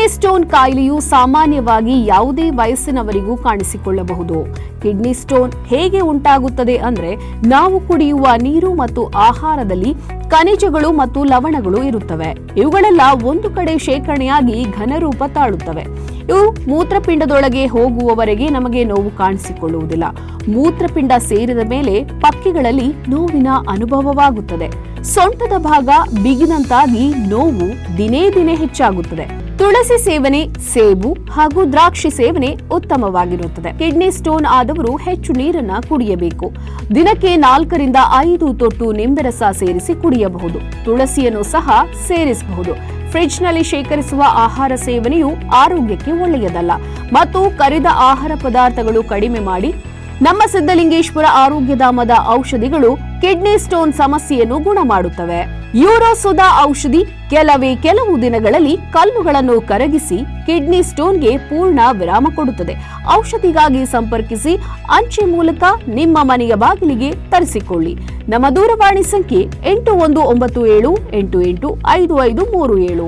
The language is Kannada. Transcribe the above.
ಕಿಡ್ನಿ ಸ್ಟೋನ್ ಕಾಯಿಲೆಯು ಸಾಮಾನ್ಯವಾಗಿ ಯಾವುದೇ ವಯಸ್ಸಿನವರಿಗೂ ಕಾಣಿಸಿಕೊಳ್ಳಬಹುದು. ಕಿಡ್ನಿ ಸ್ಟೋನ್ ಹೇಗೆ ಉಂಟಾಗುತ್ತದೆ ಅಂದ್ರೆ, ನಾವು ಕುಡಿಯುವ ನೀರು ಮತ್ತು ಆಹಾರದಲ್ಲಿ ಖನಿಜಗಳು ಮತ್ತು ಲವಣಗಳು ಇರುತ್ತವೆ. ಇವುಗಳೆಲ್ಲ ಒಂದು ಕಡೆ ಶೇಖರಣೆಯಾಗಿ ಘನರೂಪ ತಾಳುತ್ತವೆ. ಇವು ಮೂತ್ರಪಿಂಡದೊಳಗೆ ಹೋಗುವವರೆಗೆ ನಮಗೆ ನೋವು ಕಾಣಿಸಿಕೊಳ್ಳುವುದಿಲ್ಲ. ಮೂತ್ರಪಿಂಡ ಸೇರಿದ ಮೇಲೆ ಪಕ್ಕೆಗಳಲ್ಲಿ ನೋವಿನ ಅನುಭವವಾಗುತ್ತದೆ. ಸೊಂಟದ ಭಾಗ ಬಿಗಿನಂತಾಗಿ ನೋವು ದಿನೇ ದಿನೇ ಹೆಚ್ಚಾಗುತ್ತದೆ. ತುಳಸಿ ಸೇವನೆ, ಸೇಬು ಹಾಗೂ ದ್ರಾಕ್ಷಿ ಸೇವನೆ ಉತ್ತಮವಾಗಿರುತ್ತದೆ. ಕಿಡ್ನಿ ಸ್ಟೋನ್ ಆದವರು ಹೆಚ್ಚು ನೀರನ್ನ ಕುಡಿಯಬೇಕು. ದಿನಕ್ಕೆ 4 ರಿಂದ 5 ತೊಟ್ಟು ನಿಂಬೆರಸ ಸೇರಿಸಿ ಕುಡಿಯಬಹುದು. ತುಳಸಿಯನ್ನು ಸಹ ಸೇರಿಸಬಹುದು. ಫ್ರಿಡ್ಜ್ನಲ್ಲಿ ಶೇಖರಿಸುವ ಆಹಾರ ಸೇವನೆಯು ಆರೋಗ್ಯಕ್ಕೆ ಒಳ್ಳೆಯದಲ್ಲ ಮತ್ತು ಕರಿದ ಆಹಾರ ಪದಾರ್ಥಗಳು ಕಡಿಮೆ ಮಾಡಿ. ನಮ್ಮ ಸಿದ್ಧಲಿಂಗೇಶ್ವರ ಆರೋಗ್ಯಧಾಮದ ಔಷಧಿಗಳು ಕಿಡ್ನಿ ಸ್ಟೋನ್ ಸಮಸ್ಯೆಯನ್ನು ಗುಣ ಮಾಡುತ್ತವೆ. ಯೂರೋಸುಧಾ ಔಷಧಿ ಕೆಲವು ದಿನಗಳಲ್ಲಿ ಕಲ್ಲುಗಳನ್ನು ಕರಗಿಸಿ ಕಿಡ್ನಿ ಸ್ಟೋನ್ಗೆ ಪೂರ್ಣ ವಿರಾಮ ಕೊಡುತ್ತದೆ. ಔಷಧಿಗಾಗಿ ಸಂಪರ್ಕಿಸಿ. ಅಂಚೆ ಮೂಲಕ ನಿಮ್ಮ ಮನೆಯ ಬಾಗಿಲಿಗೆ ತರಿಸಿಕೊಳ್ಳಿ. ನಮ್ಮ ದೂರವಾಣಿ ಸಂಖ್ಯೆ 8197885537.